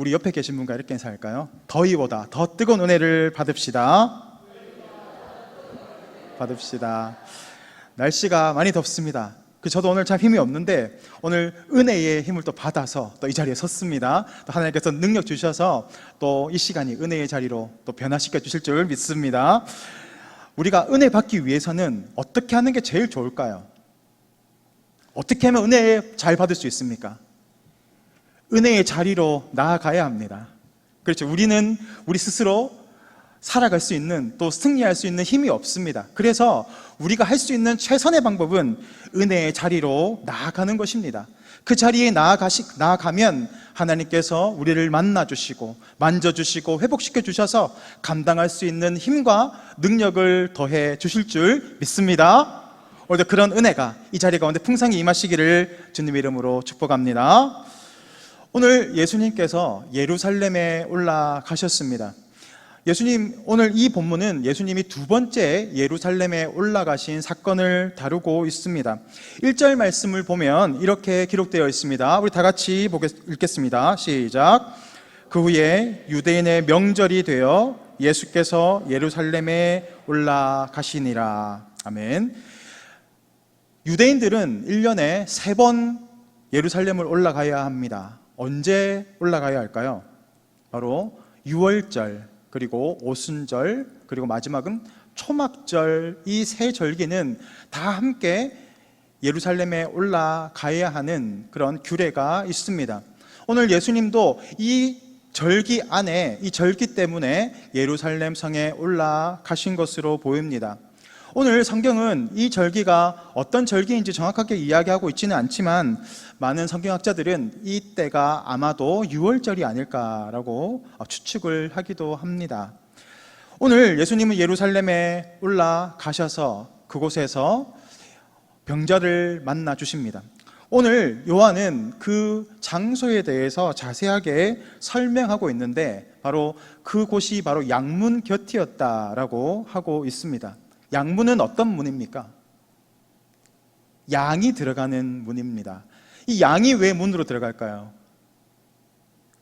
우리 옆에 계신 분과 이렇게 인사할까요? 더위보다 더 뜨거운 은혜를 받읍시다. 날씨가 많이 덥습니다. 저도 오늘 참 힘이 없는데 오늘 은혜의 힘을 또 받아서 또 이 자리에 섰습니다. 또 하나님께서 능력 주셔서 또 이 시간이 은혜의 자리로 또 변화시켜 주실 줄 믿습니다. 우리가 은혜 받기 위해서는 어떻게 하는 게 제일 좋을까요? 어떻게 하면 은혜 잘 받을 수 있습니까? 은혜의 자리로 나아가야 합니다. 그렇죠. 우리는 우리 스스로 살아갈 수 있는, 또 승리할 수 있는 힘이 없습니다. 그래서 우리가 할 수 있는 최선의 방법은 은혜의 자리로 나아가는 것입니다. 그 자리에 나아가면 하나님께서 우리를 만나주시고 만져주시고 회복시켜 주셔서 감당할 수 있는 힘과 능력을 더해 주실 줄 믿습니다. 오늘도 그런 은혜가 이 자리 가운데 풍성히 임하시기를 주님의 이름으로 축복합니다. 오늘 예수님께서 예루살렘에 올라가셨습니다. 오늘 이 본문은 예수님이 두 번째 예루살렘에 올라가신 사건을 다루고 있습니다. 1절 말씀을 보면 이렇게 기록되어 있습니다. 우리 다 같이 읽겠습니다. 시작. 그 후에 유대인의 명절이 되어 예수께서 예루살렘에 올라가시니라. 아멘. 유대인들은 1년에 3번 예루살렘을 올라가야 합니다. 언제 올라가야 할까요? 바로 유월절, 그리고 오순절, 그리고 마지막은 초막절, 이 세 절기는 다 함께 예루살렘에 올라가야 하는 그런 규례가 있습니다. 오늘 예수님도 이 절기 안에, 이 절기 때문에 예루살렘 성에 올라가신 것으로 보입니다. 오늘 성경은 이 절기가 어떤 절기인지 정확하게 이야기하고 있지는 않지만 많은 성경학자들은 이 때가 아마도 유월절이 아닐까라고 추측을 하기도 합니다. 오늘 예수님은 예루살렘에 올라가셔서 그곳에서 병자를 만나 주십니다. 오늘 요한은 그 장소에 대해서 자세하게 설명하고 있는데 바로 그곳이 바로 양문 곁이었다라고 하고 있습니다. 양문은 어떤 문입니까? 양이 들어가는 문입니다. 이 양이 왜 문으로 들어갈까요?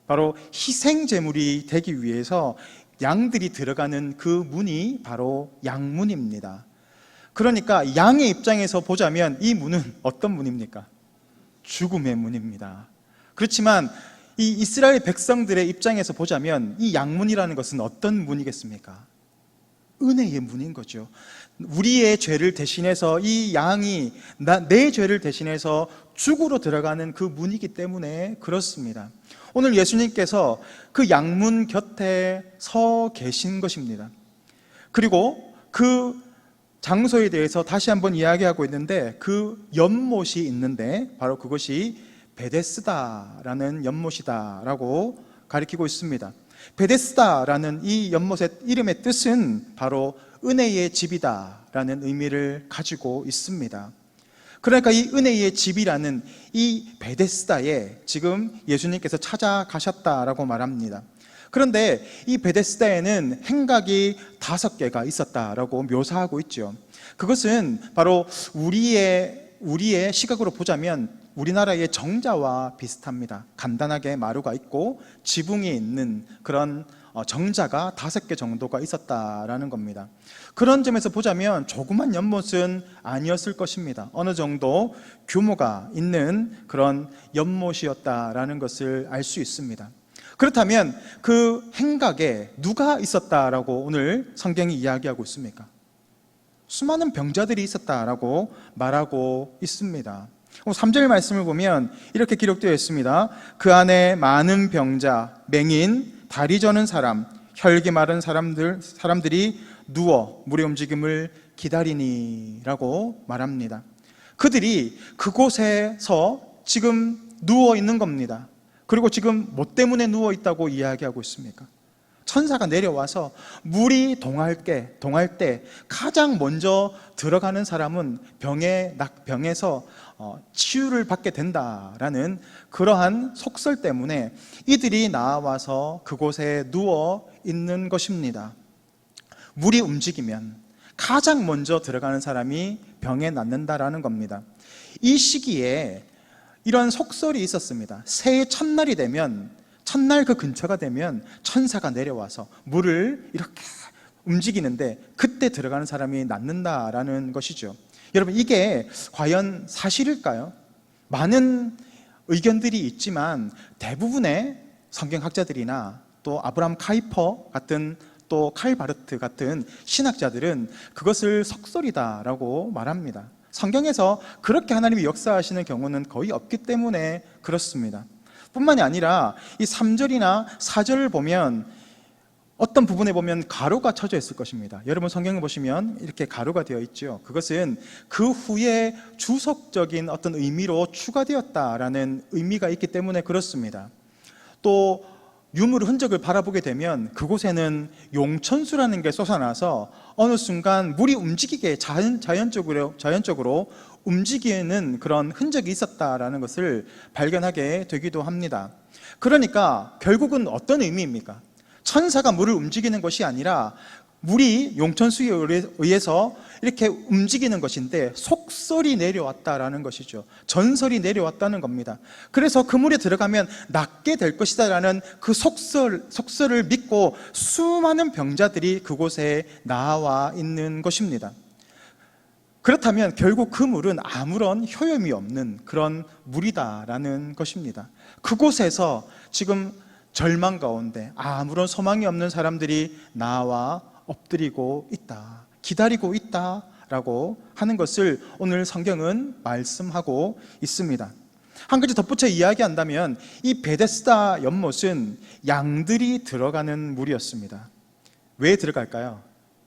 바로 희생제물이 되기 위해서 양들이 들어가는 그 문이 바로 양문입니다. 그러니까 양의 입장에서 보자면 이 문은 어떤 문입니까? 죽음의 문입니다. 그렇지만 이 이스라엘 백성들의 입장에서 보자면 이 양문이라는 것은 어떤 문이겠습니까? 은혜의 문인 거죠. 우리의 죄를 대신해서 이 양이 내 죄를 대신해서 죽으로 들어가는 그 문이기 때문에 그렇습니다. 오늘 예수님께서 그 양문 곁에 서 계신 것입니다. 그리고 그 장소에 대해서 다시 한번 이야기하고 있는데 그 연못이 있는데 바로 그것이 베데스다라는 연못이다라고 가리키고 있습니다. 베데스다라는 이 연못의 이름의 뜻은 바로 은혜의 집이다라는 의미를 가지고 있습니다. 그러니까 이 은혜의 집이라는 이 베데스다에 지금 예수님께서 찾아가셨다라고 말합니다. 그런데 이 베데스다에는 행각이 5개가 있었다라고 묘사하고 있죠. 그것은 바로 우리의 시각으로 보자면 우리나라의 정자와 비슷합니다. 간단하게 마루가 있고 지붕이 있는 그런 정자가 5개 정도가 있었다라는 겁니다. 그런 점에서 보자면 조그만 연못은 아니었을 것입니다. 어느 정도 규모가 있는 그런 연못이었다라는 것을 알 수 있습니다. 그렇다면 그 행각에 누가 있었다라고 오늘 성경이 이야기하고 있습니까? 수많은 병자들이 있었다라고 말하고 있습니다. 3절 말씀을 보면 이렇게 기록되어 있습니다. 그 안에 많은 병자, 맹인, 다리 저는 사람, 혈기 마른 사람들이 누워 물의 움직임을 기다리니라고 말합니다. 그들이 그곳에서 지금 누워 있는 겁니다. 그리고 지금 뭐 때문에 누워 있다고 이야기하고 있습니까? 천사가 내려와서 물이 동할 때 가장 먼저 들어가는 사람은 병에서 치유를 받게 된다라는 그러한 속설 때문에 이들이 나와서 그곳에 누워 있는 것입니다. 물이 움직이면 가장 먼저 들어가는 사람이 병에 낫는다라는 겁니다. 이 시기에 이런 속설이 있었습니다. 새해 첫날이 되면 첫날 그 근처가 되면 천사가 내려와서 물을 이렇게 움직이는데 그때 들어가는 사람이 낫는다라는 것이죠. 여러분, 이게 과연 사실일까요? 많은 의견들이 있지만 대부분의 성경학자들이나 또 아브라함 카이퍼 같은 또 칼 바르트 같은 신학자들은 그것을 속설이다라고 말합니다. 성경에서 그렇게 하나님이 역사하시는 경우는 거의 없기 때문에 그렇습니다. 뿐만이 아니라 이 3절이나 4절을 보면 어떤 부분에 보면 가로가 쳐져 있을 것입니다. 여러분 성경을 보시면 이렇게 가로가 되어 있죠. 그것은 그 후에 주석적인 어떤 의미로 추가되었다라는 의미가 있기 때문에 그렇습니다. 또 유물 흔적을 바라보게 되면 그곳에는 용천수라는 게 솟아나서 어느 순간 물이 움직이게 자연적으로 움직이는 그런 흔적이 있었다라는 것을 발견하게 되기도 합니다. 그러니까 결국은 어떤 의미입니까? 천사가 물을 움직이는 것이 아니라 물이 용천수에 의해서 이렇게 움직이는 것인데 속설이 내려왔다라는 것이죠. 전설이 내려왔다는 겁니다. 그래서 그 물에 들어가면 낫게 될 것이다라는 그 속설을 믿고 수많은 병자들이 그곳에 나와 있는 것입니다. 그렇다면 결국 그 물은 아무런 효용이 없는 그런 물이다라는 것입니다. 그곳에서 지금 절망 가운데 아무런 소망이 없는 사람들이 나와 엎드리고 있다, 기다리고 있다라고 하는 것을 오늘 성경은 말씀하고 있습니다. 한 가지 덧붙여 이야기한다면 이 베데스다 연못은 양들이 들어가는 물이었습니다. 왜 들어갈까요?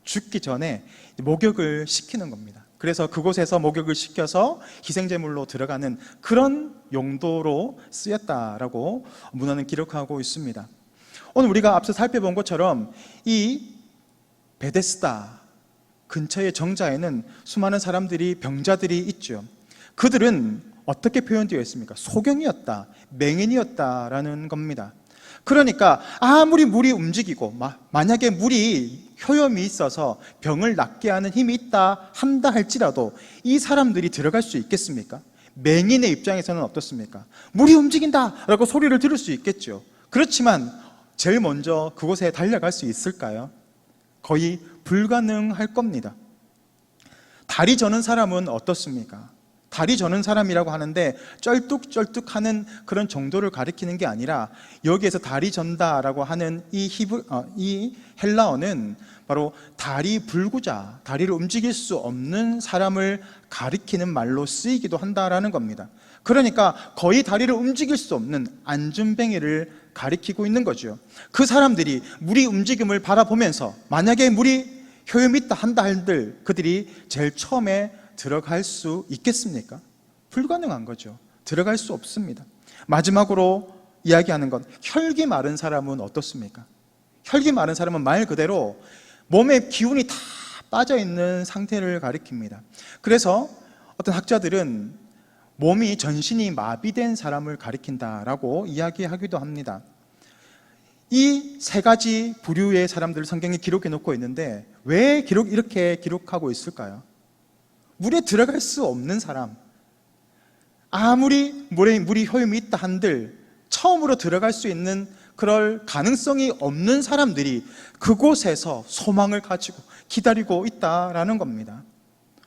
죽기 전에 목욕을 시키는 겁니다. 그래서 그곳에서 목욕을 시켜서 희생제물로 들어가는 그런 용도로 쓰였다라고 문헌은 기록하고 있습니다. 오늘 우리가 앞서 살펴본 것처럼 이 베데스다 근처의 정자에는 수많은 사람들이 병자들이 있죠. 그들은 어떻게 표현되어 있습니까? 소경이었다, 맹인이었다라는 겁니다. 그러니까 아무리 물이 움직이고 만약에 물이 효염이 있어서 병을 낫게 하는 힘이 한다 할지라도 이 사람들이 들어갈 수 있겠습니까? 맹인의 입장에서는 어떻습니까? 물이 움직인다라고 소리를 들을 수 있겠죠. 그렇지만 제일 먼저 그곳에 달려갈 수 있을까요? 거의 불가능할 겁니다. 다리 저는 사람은 어떻습니까? 다리 저는 사람이라고 하는데 쩔뚝쩔뚝하는 그런 정도를 가리키는 게 아니라 여기에서 다리 전다라고 하는 이 헬라어는 바로 다리 불구자, 다리를 움직일 수 없는 사람을 가리키는 말로 쓰이기도 한다라는 겁니다. 그러니까 거의 다리를 움직일 수 없는 안준뱅이를 가리키고 있는 거죠. 그 사람들이 물이 움직임을 바라보면서 만약에 물이 효염이 있다 한다 한들 그들이 제일 처음에 들어갈 수 있겠습니까? 불가능한 거죠. 들어갈 수 없습니다. 마지막으로 이야기하는 건 혈기 마른 사람은 어떻습니까? 혈기 마른 사람은 말 그대로 몸에 기운이 다 빠져있는 상태를 가리킵니다. 그래서 어떤 학자들은 몸이 전신이 마비된 사람을 가리킨다라고 이야기하기도 합니다. 이 세 가지 부류의 사람들을 성경에 기록해 놓고 있는데 왜 이렇게 기록하고 있을까요? 물에 들어갈 수 없는 사람, 아무리 물이 효용이 있다 한들 처음으로 들어갈 수 있는 그럴 가능성이 없는 사람들이 그곳에서 소망을 가지고 기다리고 있다라는 겁니다.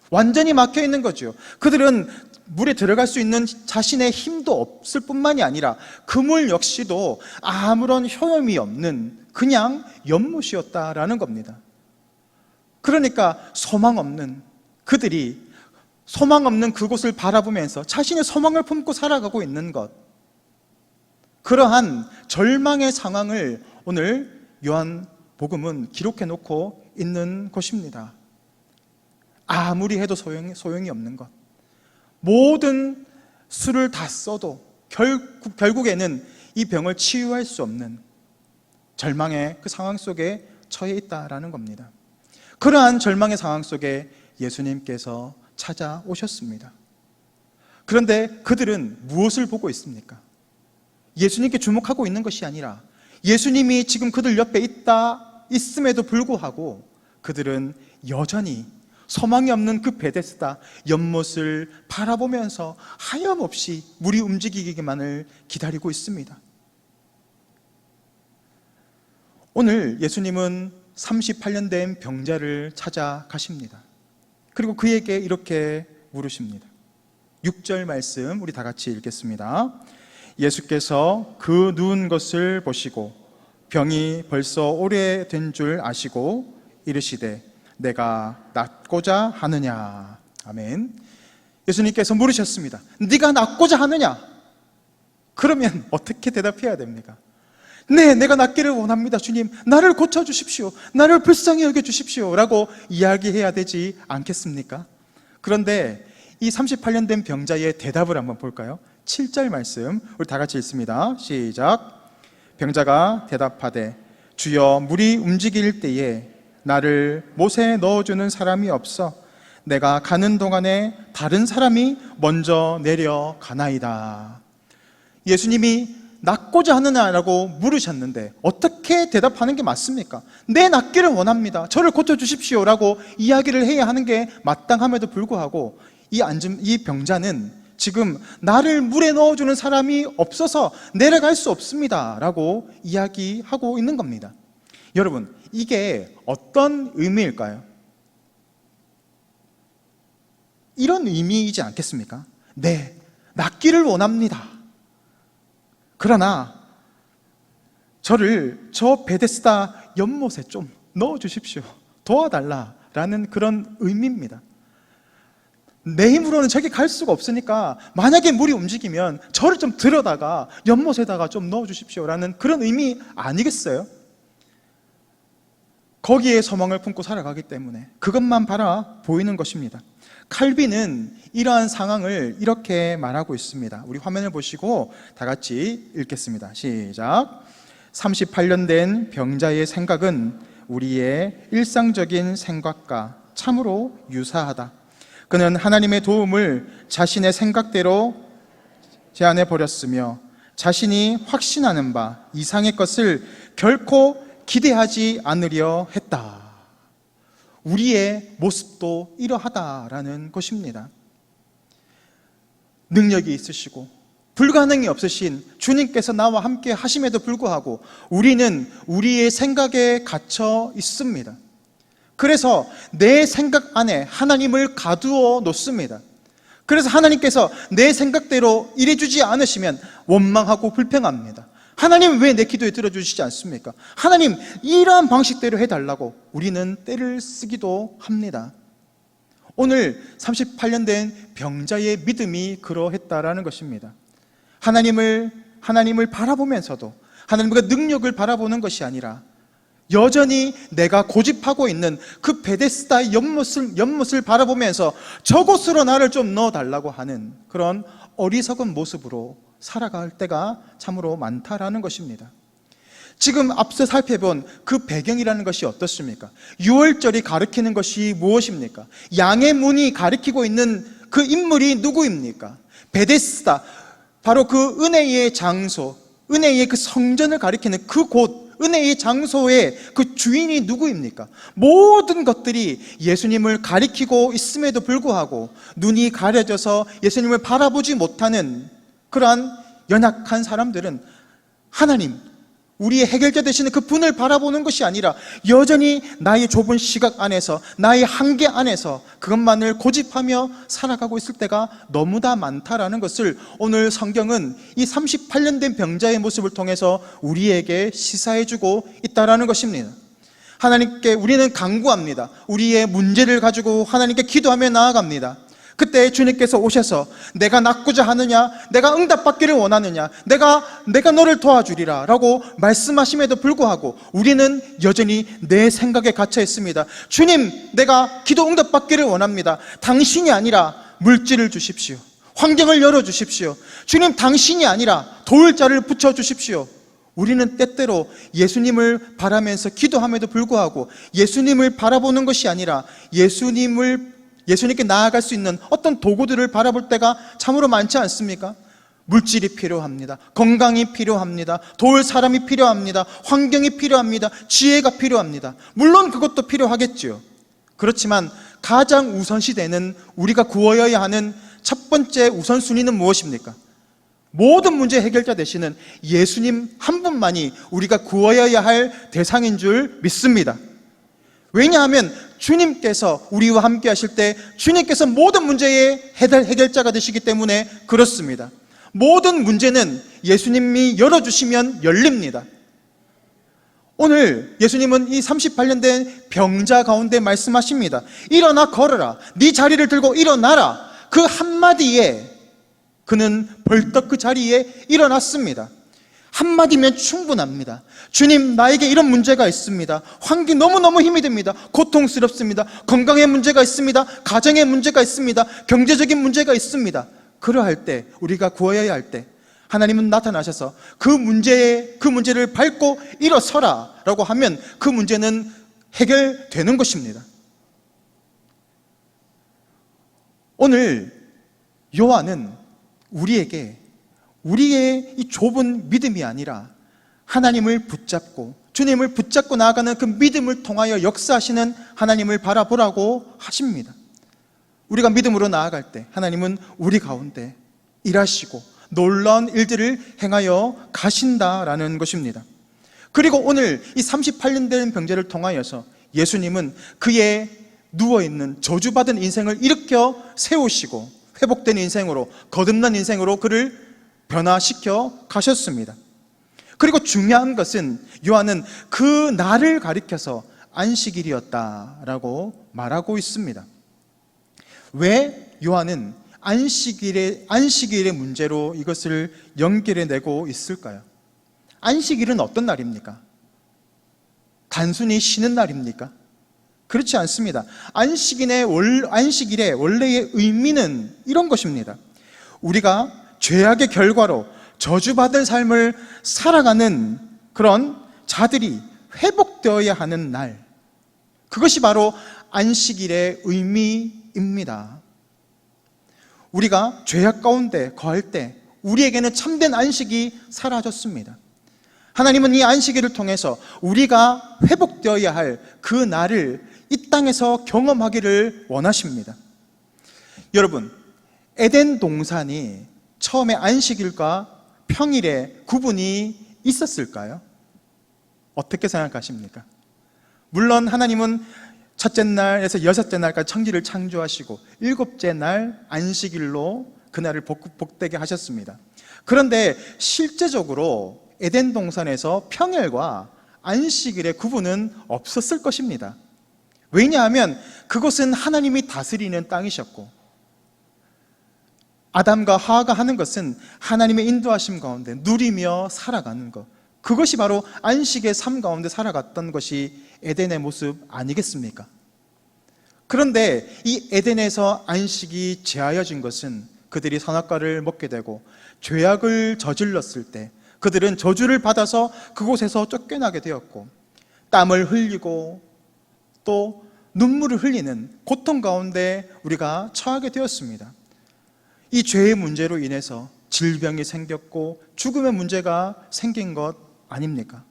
완전히 막혀 있는 거죠. 그들은 물에 들어갈 수 있는 자신의 힘도 없을 뿐만이 아니라 그 물 역시도 아무런 효용이 없는 그냥 연못이었다라는 겁니다. 그러니까 소망 없는 그들이 소망 없는 그곳을 바라보면서 자신의 소망을 품고 살아가고 있는 것, 그러한 절망의 상황을 오늘 요한복음은 기록해 놓고 있는 것입니다. 아무리 해도 소용이 없는 것, 모든 수를 다 써도 결국에는 이 병을 치유할 수 없는 절망의 그 상황 속에 처해 있다라는 겁니다. 그러한 절망의 상황 속에 예수님께서 찾아오셨습니다. 그런데 그들은 무엇을 보고 있습니까? 예수님께 주목하고 있는 것이 아니라 예수님이 지금 그들 옆에 있음에도 불구하고 그들은 여전히 소망이 없는 그 베데스다 연못을 바라보면서 하염없이 물이 움직이기만을 기다리고 있습니다. 오늘 예수님은 38년 된 병자를 찾아가십니다. 그리고 그에게 이렇게 물으십니다. 6절 말씀 우리 다 같이 읽겠습니다. 예수께서 그 누운 것을 보시고 병이 벌써 오래된 줄 아시고 이르시되 내가 낫고자 하느냐. 아멘. 예수님께서 물으셨습니다. 네가 낫고자 하느냐? 그러면 어떻게 대답해야 됩니까? 네, 내가 낫기를 원합니다. 주님, 나를 고쳐주십시오. 나를 불쌍히 여겨주십시오. 라고 이야기해야 되지 않겠습니까? 그런데 이 38년 된 병자의 대답을 한번 볼까요? 7절 말씀 우리 다 같이 읽습니다. 시작. 병자가 대답하되 주여, 물이 움직일 때에 나를 못에 넣어주는 사람이 없어 내가 가는 동안에 다른 사람이 먼저 내려가나이다. 예수님이 낫고자 하느냐라고 물으셨는데 어떻게 대답하는 게 맞습니까? 네, 낫기를 원합니다. 저를 고쳐주십시오 라고 이야기를 해야 하는 게 마땅함에도 불구하고 이 병자는 지금 나를 물에 넣어주는 사람이 없어서 내려갈 수 없습니다 라고 이야기하고 있는 겁니다. 여러분, 이게 어떤 의미일까요? 이런 의미이지 않겠습니까? 네, 낫기를 원합니다. 그러나 저를 저 베데스다 연못에 좀 넣어주십시오. 도와달라라는 그런 의미입니다. 내 힘으로는 저기 갈 수가 없으니까 만약에 물이 움직이면 저를 좀 들어다가 연못에다가 좀 넣어주십시오라는 그런 의미 아니겠어요? 거기에 소망을 품고 살아가기 때문에 그것만 바라 보이는 것입니다. 칼빈은 이러한 상황을 이렇게 말하고 있습니다. 우리 화면을 보시고 다 같이 읽겠습니다. 시작. 38년 된 병자의 생각은 우리의 일상적인 생각과 참으로 유사하다. 그는 하나님의 도움을 자신의 생각대로 제안해 버렸으며 자신이 확신하는 바 이상의 것을 결코 기대하지 않으려 했다. 우리의 모습도 이러하다라는 것입니다. 능력이 있으시고 불가능이 없으신 주님께서 나와 함께 하심에도 불구하고 우리는 우리의 생각에 갇혀 있습니다. 그래서 내 생각 안에 하나님을 가두어 놓습니다. 그래서 하나님께서 내 생각대로 일해주지 않으시면 원망하고 불평합니다. 하나님 왜 내 기도에 들어주시지 않습니까? 하나님 이러한 방식대로 해달라고 우리는 떼를 쓰기도 합니다. 오늘 38년 된 병자의 믿음이 그러했다라는 것입니다. 하나님을 바라보면서도 하나님과 능력을 바라보는 것이 아니라 여전히 내가 고집하고 있는 그 베데스다의 연못을 바라보면서 저곳으로 나를 좀 넣어달라고 하는 그런 어리석은 모습으로 살아갈 때가 참으로 많다라는 것입니다. 지금 앞서 살펴본 그 배경이라는 것이 어떻습니까? 유월절이 가리키는 것이 무엇입니까? 양의 문이 가리키고 있는 그 인물이 누구입니까? 베데스다, 바로 그 은혜의 장소, 은혜의 그 성전을 가리키는 그 곳, 은혜의 장소의 그 주인이 누구입니까? 모든 것들이 예수님을 가리키고 있음에도 불구하고 눈이 가려져서 예수님을 바라보지 못하는 그러한 연약한 사람들은 하나님, 우리의 해결자 되시는 그 분을 바라보는 것이 아니라 여전히 나의 좁은 시각 안에서, 나의 한계 안에서 그것만을 고집하며 살아가고 있을 때가 너무나 많다라는 것을 오늘 성경은 이 38년 된 병자의 모습을 통해서 우리에게 시사해주고 있다라는 것입니다. 하나님께 우리는 간구합니다. 우리의 문제를 가지고 하나님께 기도하며 나아갑니다. 그때 주님께서 오셔서 내가 낫고자 하느냐, 내가 응답받기를 원하느냐, 내가 너를 도와주리라 라고 말씀하심에도 불구하고 우리는 여전히 내 생각에 갇혀 있습니다. 주님, 내가 기도 응답받기를 원합니다. 당신이 아니라 물질을 주십시오. 환경을 열어주십시오. 주님, 당신이 아니라 도울 자를 붙여주십시오. 우리는 때때로 예수님을 바라면서 기도함에도 불구하고 예수님을 바라보는 것이 아니라 예수님께 나아갈 수 있는 어떤 도구들을 바라볼 때가 참으로 많지 않습니까? 물질이 필요합니다. 건강이 필요합니다. 도울 사람이 필요합니다. 환경이 필요합니다. 지혜가 필요합니다. 물론 그것도 필요하겠지요. 그렇지만 가장 우선시되는 우리가 구하여야 하는 첫 번째 우선순위는 무엇입니까? 모든 문제 해결자 되시는 예수님 한 분만이 우리가 구하여야 할 대상인 줄 믿습니다. 왜냐하면 주님께서 우리와 함께 하실 때 주님께서 모든 문제의 해결자가 되시기 때문에 그렇습니다. 모든 문제는 예수님이 열어주시면 열립니다. 오늘 예수님은 이 38년 된 병자 가운데 말씀하십니다. 일어나 걸어라. 네 자리를 들고 일어나라. 그 한마디에 그는 벌떡 그 자리에 일어났습니다. 한마디면 충분합니다. 주님, 나에게 이런 문제가 있습니다. 환경이 너무너무 힘이 듭니다. 고통스럽습니다. 건강에 문제가 있습니다. 가정에 문제가 있습니다. 경제적인 문제가 있습니다. 그러할 때, 우리가 구해야 할 때 하나님은 나타나셔서 그 문제를 밟고 일어서라 라고 하면 그 문제는 해결되는 것입니다. 오늘 요한은 우리에게 우리의 이 좁은 믿음이 아니라 하나님을 붙잡고 주님을 붙잡고 나아가는 그 믿음을 통하여 역사하시는 하나님을 바라보라고 하십니다. 우리가 믿음으로 나아갈 때 하나님은 우리 가운데 일하시고 놀라운 일들을 행하여 가신다라는 것입니다. 그리고 오늘 이 38년 된 병자를 통하여서 예수님은 그의 누워있는 저주받은 인생을 일으켜 세우시고 회복된 인생으로, 거듭난 인생으로 그를 변화시켜 가셨습니다. 그리고 중요한 것은 요한은 그 날을 가리켜서 안식일이었다라고 말하고 있습니다. 왜 요한은 안식일의 문제로 이것을 연결해내고 있을까요? 안식일은 어떤 날입니까? 단순히 쉬는 날입니까? 그렇지 않습니다. 안식일의 원래의 의미는 이런 것입니다. 우리가 죄악의 결과로 저주받을 삶을 살아가는 그런 자들이 회복되어야 하는 날, 그것이 바로 안식일의 의미입니다. 우리가 죄악 가운데 거할 때 우리에게는 참된 안식이 사라졌습니다. 하나님은 이 안식일을 통해서 우리가 회복되어야 할 그 날을 이 땅에서 경험하기를 원하십니다. 여러분, 에덴 동산이 처음에 안식일과 평일에 구분이 있었을까요? 어떻게 생각하십니까? 물론 하나님은 첫째 날에서 여섯째 날까지 천지를 창조하시고 일곱째 날 안식일로 그날을 복되게 하셨습니다. 그런데 실제적으로 에덴 동산에서 평일과 안식일의 구분은 없었을 것입니다. 왜냐하면 그것은 하나님이 다스리는 땅이셨고 아담과 하와가 하는 것은 하나님의 인도하심 가운데 누리며 살아가는 것, 그것이 바로 안식의 삶 가운데 살아갔던 것이 에덴의 모습 아니겠습니까? 그런데 이 에덴에서 안식이 제하여진 것은 그들이 선악과를 먹게 되고 죄악을 저질렀을 때 그들은 저주를 받아서 그곳에서 쫓겨나게 되었고 땀을 흘리고 또 눈물을 흘리는 고통 가운데 우리가 처하게 되었습니다. 이 죄의 문제로 인해서 질병이 생겼고 죽음의 문제가 생긴 것 아닙니까?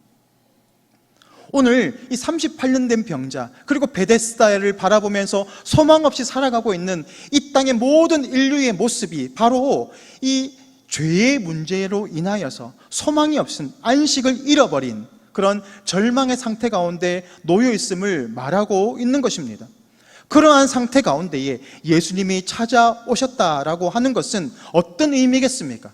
오늘 이 38년 된 병자, 그리고 베데스다를 바라보면서 소망 없이 살아가고 있는 이 땅의 모든 인류의 모습이 바로 이 죄의 문제로 인하여서 소망이 없은, 안식을 잃어버린 그런 절망의 상태 가운데 놓여 있음을 말하고 있는 것입니다. 그러한 상태 가운데에 예수님이 찾아오셨다라고 하는 것은 어떤 의미겠습니까?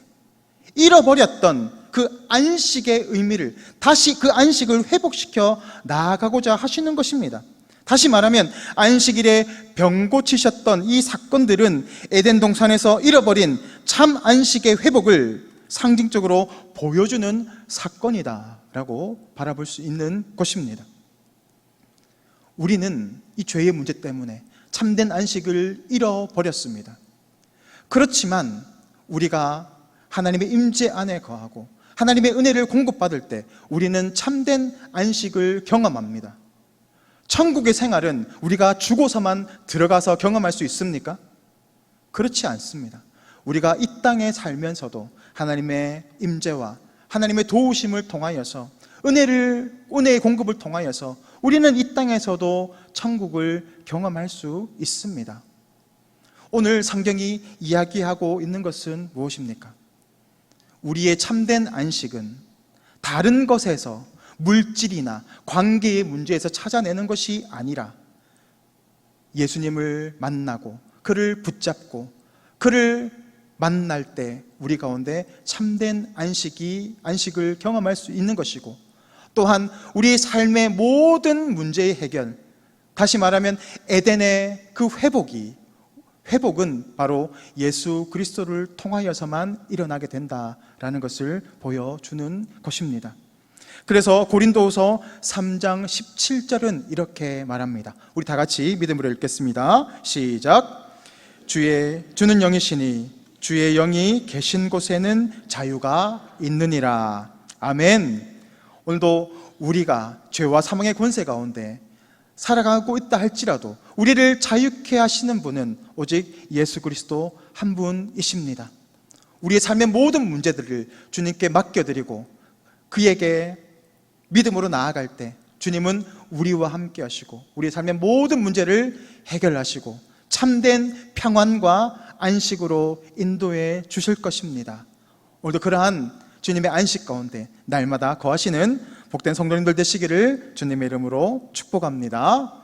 잃어버렸던 그 안식의 의미를 다시, 그 안식을 회복시켜 나아가고자 하시는 것입니다. 다시 말하면 안식일에 병 고치셨던 이 사건들은 에덴 동산에서 잃어버린 참 안식의 회복을 상징적으로 보여주는 사건이다라고 바라볼 수 있는 것입니다. 우리는 이 죄의 문제 때문에 참된 안식을 잃어버렸습니다. 그렇지만 우리가 하나님의 임재 안에 거하고 하나님의 은혜를 공급받을 때 우리는 참된 안식을 경험합니다. 천국의 생활은 우리가 죽어서만 들어가서 경험할 수 있습니까? 그렇지 않습니다. 우리가 이 땅에 살면서도 하나님의 임재와 하나님의 도우심을 통하여서 은혜의 공급을 통하여서 우리는 이 땅에서도 천국을 경험할 수 있습니다. 오늘 성경이 이야기하고 있는 것은 무엇입니까? 우리의 참된 안식은 다른 것에서, 물질이나 관계의 문제에서 찾아내는 것이 아니라 예수님을 만나고 그를 붙잡고 그를 만날 때 우리 가운데 참된 안식을 경험할 수 있는 것이고, 또한 우리의 삶의 모든 문제의 해결, 다시 말하면 에덴의 그 회복은 바로 예수 그리스도를 통하여서만 일어나게 된다라는 것을 보여주는 것입니다. 그래서 고린도후서 3장 17절은 이렇게 말합니다. 우리 다 같이 믿음으로 읽겠습니다. 시작. 주는 영이시니 주의 영이 계신 곳에는 자유가 있느니라. 아멘. 오늘도 우리가 죄와 사망의 권세 가운데 살아가고 있다 할지라도 우리를 자유케 하시는 분은 오직 예수 그리스도 한 분이십니다. 우리의 삶의 모든 문제들을 주님께 맡겨드리고 그에게 믿음으로 나아갈 때 주님은 우리와 함께 하시고 우리의 삶의 모든 문제를 해결하시고 참된 평안과 안식으로 인도해 주실 것입니다. 오늘도 그러한 주님의 안식 가운데 날마다 거하시는 복된 성도님들 되시기를 주님의 이름으로 축복합니다.